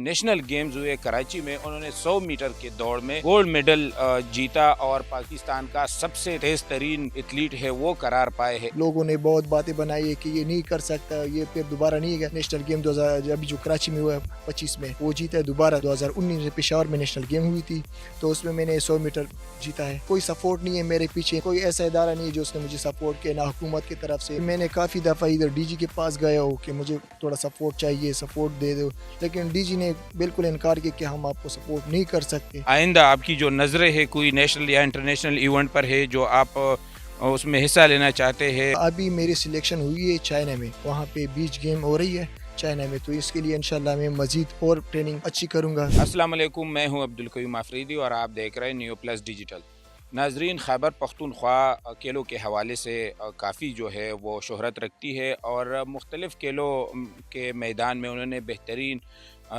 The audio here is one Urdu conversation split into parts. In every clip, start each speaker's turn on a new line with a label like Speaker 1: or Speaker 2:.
Speaker 1: نیشنل گیمز ہوئے کراچی میں، انہوں نے 100 میٹر کے دوڑ میں گولڈ میڈل جیتا اور پاکستان کا سب سے تیز ترین ایتھلیٹ ہے وہ قرار پائے ہیں۔
Speaker 2: لوگوں نے بہت باتیں بنائی ہے کہ یہ نہیں کر سکتا، یہ پھر دوبارہ نہیں گیا۔ نیشنل گیم 2000 ابھی جو کراچی میں ہوا ہے 25 میں، وہ جیتا ہے دوبارہ۔ 2019 میں پشاور میں نیشنل گیم ہوئی تھی تو اس میں میں نے 100 میٹر جیتا ہے۔ کوئی سپورٹ نہیں ہے میرے پیچھے، کوئی ایسا ادارہ نہیں ہے جو اس نے مجھے سپورٹ کیا، نہ حکومت کی طرف سے۔ میں نے کافی دفعہ ادھر ڈی جی کے پاس گیا ہوں کہ مجھے تھوڑا سپورٹ چاہیے، سپورٹ دے دو، لیکن ڈی جی نے بالکل انکار کیا کہ ہم آپ کو سپورٹ نہیں کر سکتے۔
Speaker 1: آئندہ آپ کی جو نظریں ہے کوئی نیشنل یا انٹرنیشنل ایونٹ پر ہے جو آپ اس میں حصہ لینا چاہتے ہیں؟
Speaker 2: ابھی میری سلیکشن ہوئی ہے چائنا میں، وہاں پہ بیچ گیم ہو رہی ہے چائنا میں، تو اس کے لیے انشاءاللہ میں مزید اور ٹریننگ اچھی کروں گا۔
Speaker 1: السلام علیکم، میں ہوں عبدالقیوم آفریدی اور آپ دیکھ رہے ہیں نیو پلس ڈیجیٹل۔ ناظرین، خیبر پختونخوا کھیلوں کے حوالے سے کافی جو ہے وہ شہرت رکھتی ہے اور مختلف کھیلوں کے میدان میں انہوں نے بہترین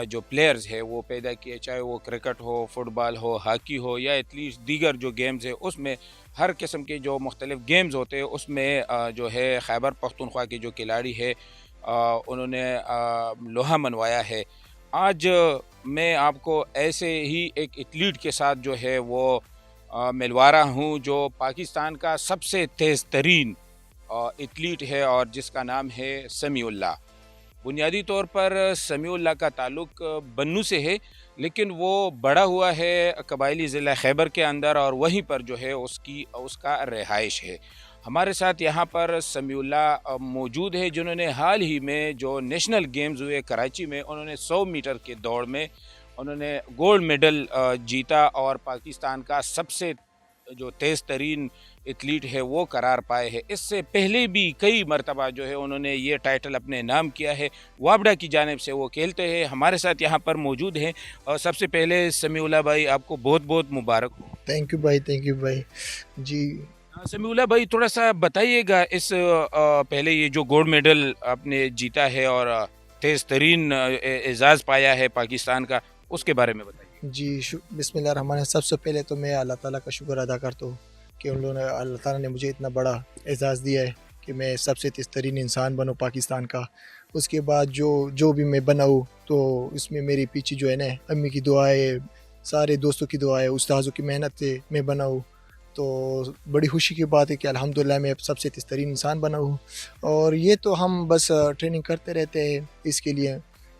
Speaker 1: جو پلیئرز ہے وہ پیدا کیے، چاہے وہ کرکٹ ہو، فٹ بال ہو، ہاکی ہو یا ایٹ لیسٹ دیگر جو گیمز ہے، اس میں ہر قسم کے جو مختلف گیمز ہوتے ہیں اس میں جو ہے خیبر پختونخوا کے جو کھلاڑی ہے انہوں نے لوہا منوایا ہے۔ آج میں آپ کو ایسے ہی ایک ایتھلیٹ کے ساتھ جو ہے وہ ملوا رہا ہوں جو پاکستان کا سب سے تیز ترین ایتھلیٹ ہے اور جس کا نام ہے سمیع اللہ۔ بنیادی طور پر سمیع اللہ کا تعلق بنو سے ہے، لیکن وہ بڑا ہوا ہے قبائلی ضلع خیبر کے اندر اور وہیں پر جو ہے اس کا رہائش ہے۔ ہمارے ساتھ یہاں پر سمیع اللہ موجود ہے جنہوں نے حال ہی میں جو نیشنل گیمز ہوئے کراچی میں، انہوں نے 100 میٹر کے دوڑ میں انہوں نے گولڈ میڈل جیتا اور پاکستان کا سب سے جو تیز ترین ایتھلیٹ ہے وہ قرار پائے ہیں۔ اس سے پہلے بھی کئی مرتبہ جو ہے انہوں نے یہ ٹائٹل اپنے نام کیا ہے، وابڈا کی جانب سے وہ کھیلتے ہیں۔ ہمارے ساتھ یہاں پر موجود ہیں اور سب سے پہلے سمیع اللہ بھائی، آپ کو بہت بہت مبارک ہو۔
Speaker 2: تھینک یو بھائی، تھینک یو بھائی۔ جی
Speaker 1: سمیع اللہ بھائی، تھوڑا سا بتائیے گا اس پہلے یہ جو گولڈ میڈل آپ نے جیتا ہے اور تیز ترین اعزاز پایا ہے پاکستان کا، اس کے بارے میں بتائیے۔
Speaker 2: جی بسم اللہ الرحمن الرحیم۔ سب سے پہلے تو میں اللہ تعالیٰ کا شکر ادا کرتا ہوں کہ ان لوگوں نے، اللہ تعالیٰ نے مجھے اتنا بڑا اعزاز دیا ہے کہ میں سب سے تیز ترین انسان بنوں پاکستان کا۔ اس کے بعد جو بھی میں بناؤں تو اس میں میری پیچھے جو ہے نا امی کی دعائیں، سارے دوستوں کی دعائیں، استاذوں کی محنت سے میں بناؤں، تو بڑی خوشی کی بات ہے کہ الحمدللہ میں سب سے تیز ترین انسان بنا ہوں۔ اور یہ تو ہم بس ٹریننگ کرتے رہتے ہیں، اس کے لیے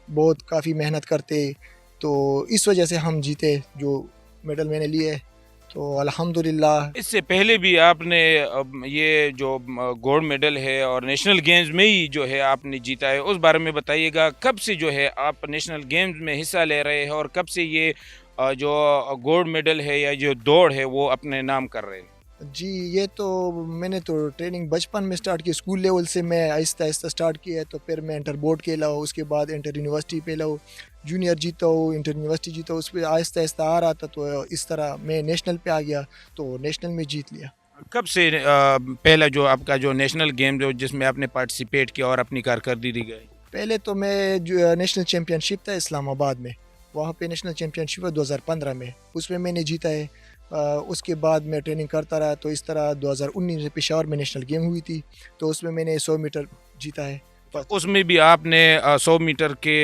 Speaker 2: بہت کافی محنت کرتے، تو اس وجہ سے ہم جیتے جو میڈل میں نے لیے، تو الحمدللہ۔
Speaker 1: اس سے پہلے بھی آپ نے یہ جو گولڈ میڈل ہے اور نیشنل گیمز میں ہی جو ہے آپ نے جیتا ہے، اس بارے میں بتائیے گا کب سے جو ہے آپ نیشنل گیمز میں حصہ لے رہے ہیں اور کب سے یہ جو گولڈ میڈل ہے یا جو دوڑ ہے وہ اپنے نام کر رہے ہیں؟
Speaker 2: جی یہ تو میں نے تو ٹریننگ بچپن میں سٹارٹ کی، اسکول لیول سے میں آہستہ آہستہ سٹارٹ کیا ہے، تو پھر میں انٹر بورڈ کھیلا ہوں، اس کے بعد انٹر یونیورسٹی پہ لاؤ، جونیئر جیتا ہوں، انٹر یونیورسٹی جیتا ہوں، اس پہ آہستہ آہستہ آ رہا تھا، تو اس طرح میں نیشنل پہ آ گیا تو نیشنل میں جیت لیا۔
Speaker 1: کب سے پہلا جو آپ کا جو نیشنل گیم جو جس میں آپ نے پارٹیسپیٹ کیا اور اپنی کارکردگی دی گئی؟
Speaker 2: پہلے تو میں جو نیشنل چیمپئن شپ تھا اسلام آباد میں، وہاں پہ نیشنل چیمپئن شپ ہے 2015 میں، اس میں نے جیتا ہے۔ اس کے بعد میں ٹریننگ کرتا رہا، تو اس طرح 2019 میں پشاور میں نیشنل گیم ہوئی تھی تو اس میں نے 100 میٹر جیتا ہے۔
Speaker 1: اس میں بھی آپ نے 100 میٹر کے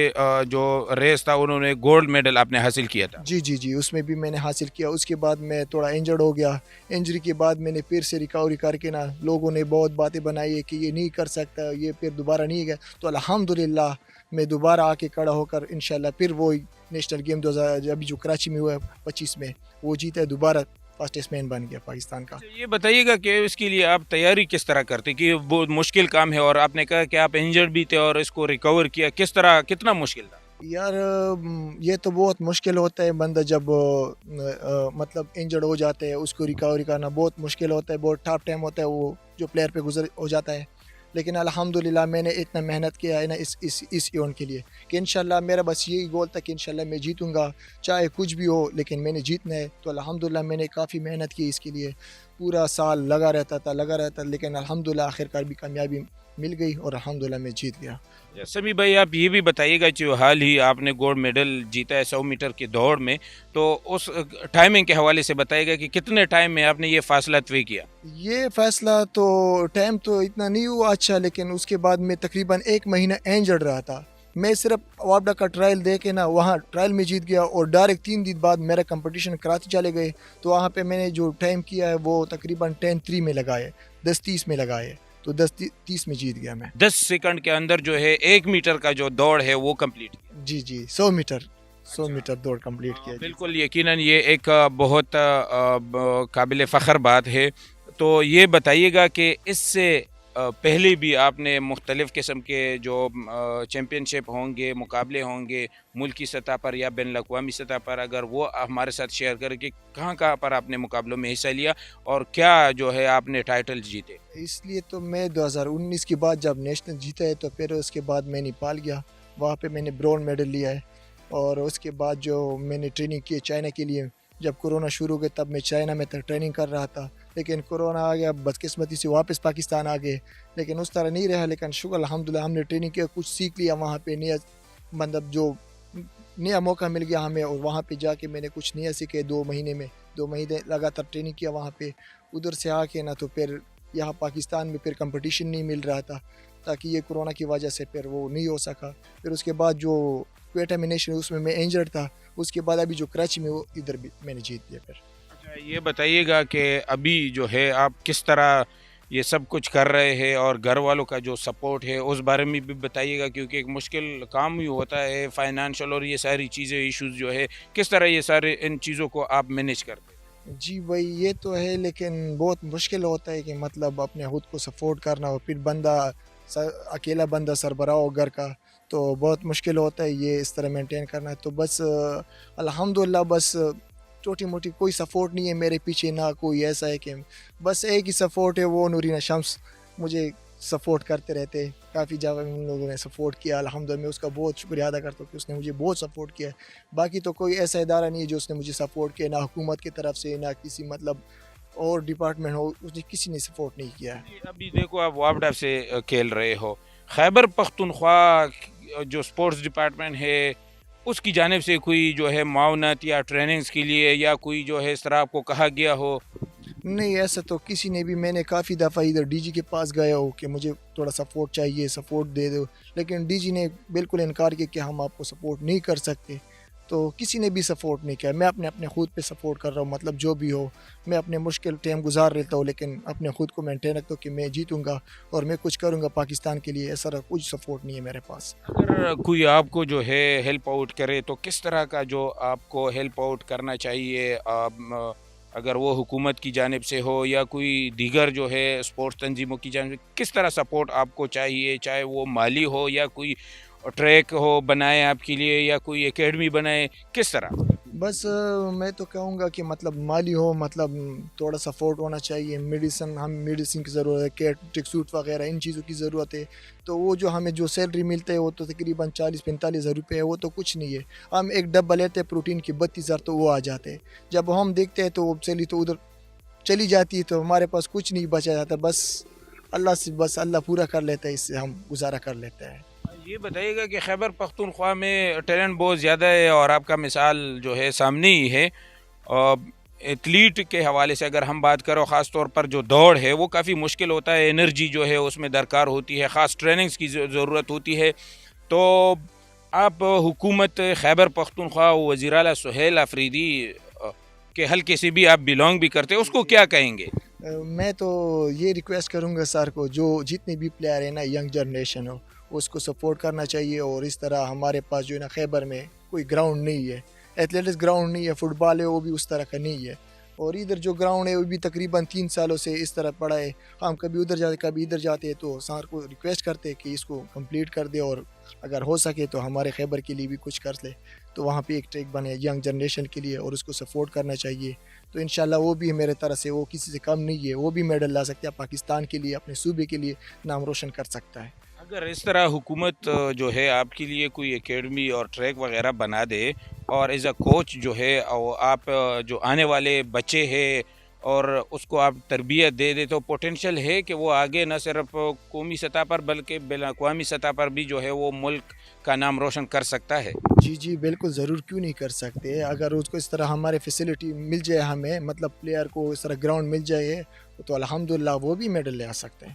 Speaker 1: جو ریس تھا انہوں نے گولڈ میڈل آپ نے حاصل کیا تھا؟
Speaker 2: جی اس میں بھی میں نے حاصل کیا۔ اس کے بعد میں تھوڑا انجرڈ ہو گیا، انجری کے بعد میں نے پھر سے ریکوری کر کے نا، لوگوں نے بہت باتیں بنائی ہے کہ یہ نہیں کر سکتا، یہ پھر دوبارہ نہیں گیا، تو الحمدللہ میں دوبارہ آ کے کھڑا ہو کر انشاءاللہ پھر وہ نیشنل گیم 2000 ابھی جو کراچی میں ہوا ہے 25 میں، وہ جیتا ہے، دوبارہ فاسٹسٹ مین بن گیا پاکستان کا۔
Speaker 1: یہ بتائیے گا کہ اس کے لیے آپ تیاری کس طرح کرتے کہ بہت مشکل کام ہے اور آپ نے کہا کہ آپ انجرڈ بھی تھے اور اس کو ریکور کیا، کس طرح کتنا مشکل تھا؟
Speaker 2: یار یہ تو بہت مشکل ہوتا ہے، بندہ جب مطلب انجرڈ ہو جاتے ہیں اس کو ریکوری کرنا بہت مشکل ہوتا ہے، بہت ٹف ٹائم ہوتا ہے وہ جو پلیئر پہ گزر ہو جاتا ہے، لیکن الحمدللہ میں نے اتنا محنت کیا ہے نا اس ایونٹ کے لیے کہ انشاءاللہ میرا بس یہی گول تھا کہ انشاءاللہ میں جیتوں گا، چاہے کچھ بھی ہو لیکن میں نے جیتنا ہے، تو الحمدللہ میں نے کافی محنت کی اس کے لیے، پورا سال لگا رہتا، لیکن الحمدللہ آخرکار بھی کامیابی مل گئی اور الحمدللہ میں جیت گیا۔
Speaker 1: سمیع بھائی، آپ یہ بھی بتائیے گا کہ حال ہی آپ نے گولڈ میڈل جیتا ہے 100 میٹر کی دوڑ میں، تو اس ٹائمنگ کے حوالے سے بتائیے گا کہ کتنے ٹائم میں آپ نے یہ فاصلہ طے کیا؟
Speaker 2: یہ فیصلہ تو ٹائم تو اتنا نہیں ہوا اچھا، لیکن اس کے بعد میں تقریباً 1 مہینہ انجرڈ رہا تھا، میں صرف وابڈا کا ٹرائل دے کے نا وہاں ٹرائل میں جیت گیا اور ڈائریکٹ 3 دن بعد میرا کمپٹیشن کراچی چلے گئے تو وہاں پہ میں نے جو ٹائم کیا ہے وہ تقریباً 10:03 میں لگائے 10:30 میں لگائے تو 10:30 میں جیت گیا میں
Speaker 1: 10 سیکنڈ کے اندر جو ہے 1 میٹر کا جو دوڑ ہے وہ کمپلیٹ کیا.
Speaker 2: جی 100 میٹر دوڑ کمپلیٹ کیا.
Speaker 1: بالکل یقیناً یہ ایک بہت قابل فخر بات ہے. تو یہ بتائیے گا کہ اس سے پہلے بھی آپ نے مختلف قسم کے جو چیمپئن شپ ہوں گے، مقابلے ہوں گے ملکی سطح پر یا بین الاقوامی سطح پر، اگر وہ ہمارے ساتھ شیئر کریں کہ کہاں کہاں پر آپ نے مقابلوں میں حصہ لیا اور کیا جو ہے آپ نے ٹائٹل جیتے؟
Speaker 2: اس لیے تو میں 2019 کے بعد جب نیشنل جیتا ہے تو پھر اس کے بعد میں نیپال گیا، وہاں پہ میں نے برونز میڈل لیا ہے. اور اس کے بعد جو میں نے ٹریننگ کی چائنا کے لیے، جب کورونا شروع ہو گیا تب میں چائنا میں ٹریننگ کر رہا تھا، لیکن کورونا آ گیا، بدقسمتی سے واپس پاکستان آ گئے. لیکن اس طرح نہیں رہا، لیکن شکر الحمدللہ ہم نے ٹریننگ کیا، کچھ سیکھ لیا وہاں پہ، نیا مطلب جو نیا موقع مل گیا ہمیں، اور وہاں پہ جا کے میں نے کچھ نیا سیکھے 2 مہینے میں. 2 مہینے لگاتار ٹریننگ کیا وہاں پہ. ادھر سے آ کے نا تو پھر یہاں پاکستان میں پھر کمپٹیشن نہیں مل رہا تھا تاکہ یہ کورونا کی وجہ سے پھر وہ نہیں ہو سکا. پھر اس کے بعد جو کوئٹہ میں نیشنل اس میں انجرڈ تھا، اس کے بعد ابھی جو کراچی میں وہ ادھر بھی میں نے جیت لیا. پھر
Speaker 1: اچھا یہ بتائیے گا کہ ابھی جو ہے آپ کس طرح یہ سب کچھ کر رہے ہیں اور گھر والوں کا جو سپورٹ ہے اس بارے میں بھی بتائیے گا، کیونکہ ایک مشکل کام ہی ہوتا ہے فائنانشل اور یہ ساری چیزیں ایشوز جو ہے، کس طرح یہ سارے ان چیزوں کو آپ مینیج کرتے ہیں؟
Speaker 2: جی بھائی یہ تو ہے، لیکن بہت مشکل ہوتا ہے کہ مطلب اپنے خود کو سپورٹ کرنا ہو، پھر بندہ اکیلا بندہ سربراہ ہو گھر کا تو بہت مشکل ہوتا ہے یہ اس طرح مینٹین کرنا ہے. تو بس الحمدللہ بس چھوٹی موٹی کوئی سپورٹ نہیں ہے میرے پیچھے، نہ کوئی ایسا ہے کہ بس ایک ہی سپورٹ ہے، وہ نورینہ شمس مجھے سپورٹ کرتے رہتے. کافی جگہ ان لوگوں نے سپورٹ کیا، الحمدللہ میں اس کا بہت شکریہ ادا کرتا ہوں کہ اس نے مجھے بہت سپورٹ کیا. باقی تو کوئی ایسا ادارہ نہیں ہے جو اس نے مجھے سپورٹ کیا، نہ حکومت کی طرف سے، نہ کسی مطلب اور ڈپارٹمنٹ ہو، اس نے کسی نے سپورٹ نہیں کیا ہے.
Speaker 1: ابھی دیکھو آپ وابڈا سے کھیل رہے ہو، خیبر پختونخوا جو سپورٹس ڈپارٹمنٹ ہے اس کی جانب سے کوئی جو ہے معاونت یا ٹریننگز کے لیے یا کوئی جو ہے اس طرح آپ کو کہا گیا ہو؟
Speaker 2: نہیں ایسا تو کسی نے بھی، میں نے کافی دفعہ ادھر ڈی جی کے پاس گیا ہو کہ مجھے تھوڑا سپورٹ چاہیے، سپورٹ دے دو، لیکن ڈی جی نے بالکل انکار کیا کہ ہم آپ کو سپورٹ نہیں کر سکتے. تو کسی نے بھی سپورٹ نہیں کیا. میں اپنے خود پہ سپورٹ کر رہا ہوں، مطلب جو بھی ہو میں اپنے مشکل ٹائم گزار لیتا ہوں، لیکن اپنے خود کو مینٹین رکھتا ہوں کہ میں جیتوں گا اور میں کچھ کروں گا پاکستان کے لیے. ایسا کچھ سپورٹ نہیں ہے میرے پاس.
Speaker 1: اگر کوئی آپ کو جو ہے ہیلپ آؤٹ کرے تو کس طرح کا جو آپ کو ہیلپ آؤٹ کرنا چاہیے؟ اگر وہ حکومت کی جانب سے ہو یا کوئی دیگر جو ہے اسپورٹس تنظیموں کی جانب سے، کس طرح سپورٹ آپ کو چاہیے؟ چاہے وہ مالی ہو یا کوئی ٹریک ہو بنائے آپ کے لیے یا کوئی اکیڈمی بنائے، کس طرح؟
Speaker 2: بس میں تو کہوں گا کہ مطلب مالی ہو، مطلب تھوڑا سپورٹ ہونا چاہیے. میڈیسن کی ضرورت ہے، کیٹ ٹیک سوٹ وغیرہ ان چیزوں کی ضرورت ہے. تو وہ جو ہمیں جو سیلری ملتا ہے وہ تو تقریباً 40-45 ہزار روپے ہے، وہ تو کچھ نہیں ہے. ہم ایک ڈبہ لیتے ہیں پروٹین کی 32,000 تو وہ آ جاتے ہیں. جب ہم دیکھتے ہیں تو وہ سیلری تو ادھر چلی جاتی ہے تو ہمارے پاس کچھ نہیں بچا جاتا. بس اللہ پورا کر لیتا ہے، اس سے ہم گزارا کر لیتے ہیں.
Speaker 1: یہ بتائیے گا کہ خیبر پختونخوا میں ٹیلنٹ بہت زیادہ ہے اور آپ کا مثال جو ہے سامنے ہی ہے. ایتھلیٹ کے حوالے سے اگر ہم بات کرو، خاص طور پر جو دوڑ ہے وہ کافی مشکل ہوتا ہے، انرجی جو ہے اس میں درکار ہوتی ہے، خاص ٹریننگز کی ضرورت ہوتی ہے. تو آپ حکومت خیبر پختونخوا وزیر اعلیٰ سہیل آفریدی کے حلقے سے بھی آپ بلانگ بھی کرتے ہیں، اس کو کیا کہیں گے؟
Speaker 2: میں تو یہ ریکویسٹ کروں گا سر کو، جو جتنے بھی پلیئر ہیں نا، ینگ جنریشن ہو، اس کو سپورٹ کرنا چاہیے. اور اس طرح ہمارے پاس جو ہے نا خیبر میں کوئی گراؤنڈ نہیں ہے، ایتھلیٹکس گراؤنڈ نہیں ہے، فٹ بال ہے وہ بھی اس طرح کا نہیں ہے. اور ادھر جو گراؤنڈ ہے وہ بھی تقریباً 3 سالوں سے اس طرح پڑا ہے. ہم کبھی ادھر جاتے کبھی ادھر جاتے ہیں، تو سر کو ریکویسٹ کرتے کہ اس کو کمپلیٹ کر دے اور اگر ہو سکے تو ہمارے خیبر کے لیے بھی کچھ کر لے. تو وہاں پہ ایک ٹریک بنے ینگ جنریشن کے لیے اور اس کو سپورٹ کرنا چاہیے. تو انشاءاللہ وہ بھی میرے طرح سے، وہ کسی سے کم نہیں ہے، وہ بھی میڈل لا سکتا ہے پاکستان کے لیے، اپنے صوبے کے لیے نام روشن کر سکتا ہے.
Speaker 1: اگر اس طرح حکومت جو ہے آپ کے لیے کوئی اکیڈمی اور ٹریک وغیرہ بنا دے اور ایز اے کوچ جو ہے آپ جو آنے والے بچے ہیں اور اس کو آپ تربیت دے دے، تو پوٹینشیل ہے کہ وہ آگے نہ صرف قومی سطح پر بلکہ بین الاقوامی سطح پر بھی جو ہے وہ ملک کا نام روشن کر سکتا ہے.
Speaker 2: جی بالکل ضرور، کیوں نہیں کر سکتے. اگر اس کو اس طرح ہمارے فیسلٹی مل جائے، ہمیں مطلب پلیئر کو اس طرح گراؤنڈ مل جائے تو الحمدللہ وہ بھی میڈل لے آ سکتے ہیں.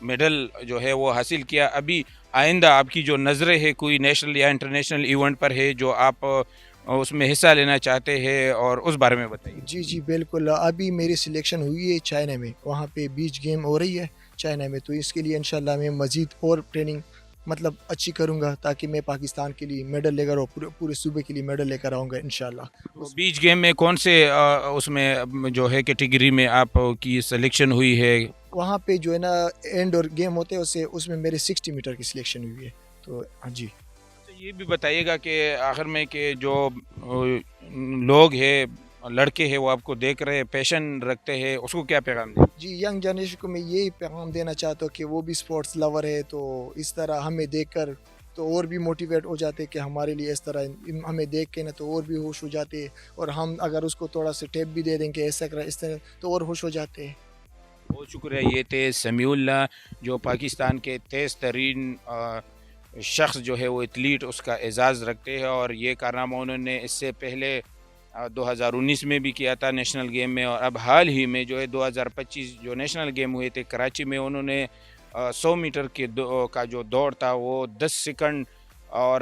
Speaker 1: میڈل جو ہے وہ حاصل کیا، ابھی آئندہ آپ کی جو نظریں ہے کوئی نیشنل یا انٹرنیشنل ایونٹ پر ہے جو آپ اس میں حصہ لینا چاہتے ہیں، اور اس بارے میں بتائیے.
Speaker 2: جی جی بالکل، ابھی میری سلیکشن ہوئی ہے چائنا میں، وہاں پہ بیچ گیم ہو رہی ہے چائنا میں، تو اس کے لیے انشاءاللہ میں مزید اور ٹریننگ مطلب اچھی کروں گا تاکہ میں پاکستان کے لیے میڈل لے کر اور پورے صوبے کے لیے میڈل لے کر آؤں گا انشاءاللہ.
Speaker 1: تو بیچ گیم میں کون سے اس میں جو ہے کیٹیگری میں آپ کی سلیکشن ہوئی ہے؟
Speaker 2: وہاں پہ جو ہے نا اینڈ اور گیم ہوتے ہیں، اس میں میرے 60 میٹر کی سلیکشن ہوئی ہے. تو ہاں جی.
Speaker 1: اچھا یہ بھی بتائیے گا کہ آخر میں کہ جو لوگ ہیں، لڑکے ہیں، وہ آپ کو دیکھ رہے پیشن رکھتے ہیں، اس کو کیا پیغام دیں؟
Speaker 2: جی ینگ جنریشن کو میں یہی پیغام دینا چاہتا ہوں کہ وہ بھی سپورٹس لور ہے، تو اس طرح ہمیں دیکھ کر تو اور بھی موٹیویٹ ہو جاتے کہ ہمارے لیے اس طرح ہمیں دیکھ کے نا تو اور بھی خوش ہو جاتے، اور ہم اگر اس کو تھوڑا سا ٹیپ بھی دے دیں کہ ایسا کرا اس طرح تو اور خوش ہو جاتے ہیں.
Speaker 1: بہت شکریہ. یہ تھے سمیع اللہ، جو پاکستان کے تیز ترین شخص جو ہے وہ ایتھلیٹ، اس کا اعزاز رکھتے ہیں، اور یہ کارنامہ انہوں نے اس سے پہلے 2019 میں بھی کیا تھا نیشنل گیم میں، اور اب حال ہی میں جو ہے 2025 جو نیشنل گیم ہوئے تھے کراچی میں، انہوں نے 100 میٹر کا جو دوڑ تھا وہ 10 سیکنڈ اور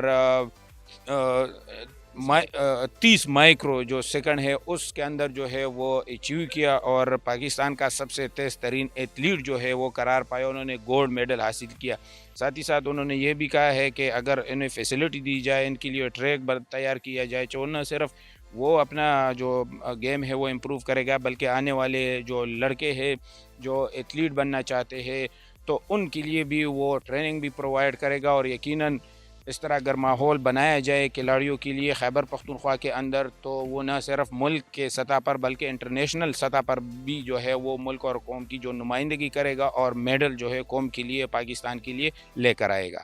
Speaker 1: 30 مائکرو جو سیکنڈ ہے اس کے اندر جو ہے وہ اچیو کیا، اور پاکستان کا سب سے تیز ترین ایتھلیٹ جو ہے وہ قرار پایا. انہوں نے گولڈ میڈل حاصل کیا. ساتھ ہی ساتھ انہوں نے یہ بھی کہا ہے کہ اگر انہیں فیسلٹی دی جائے، ان کے لیے ٹریک تیار کیا جائے، تو نہ صرف وہ اپنا جو گیم ہے وہ امپروو کرے گا، بلکہ آنے والے جو لڑکے ہیں جو ایتھلیٹ بننا چاہتے ہیں تو ان کے لیے بھی وہ ٹریننگ بھی پرووائڈ کرے گا. اور یقیناً اس طرح اگر ماحول بنایا جائے کھلاڑیوں کے لیے خیبر پختونخوا کے اندر، تو وہ نہ صرف ملک کے سطح پر بلکہ انٹرنیشنل سطح پر بھی جو ہے وہ ملک اور قوم کی جو نمائندگی کرے گا، اور میڈل جو ہے قوم کے لیے، پاکستان کے لیے لے کر آئے گا.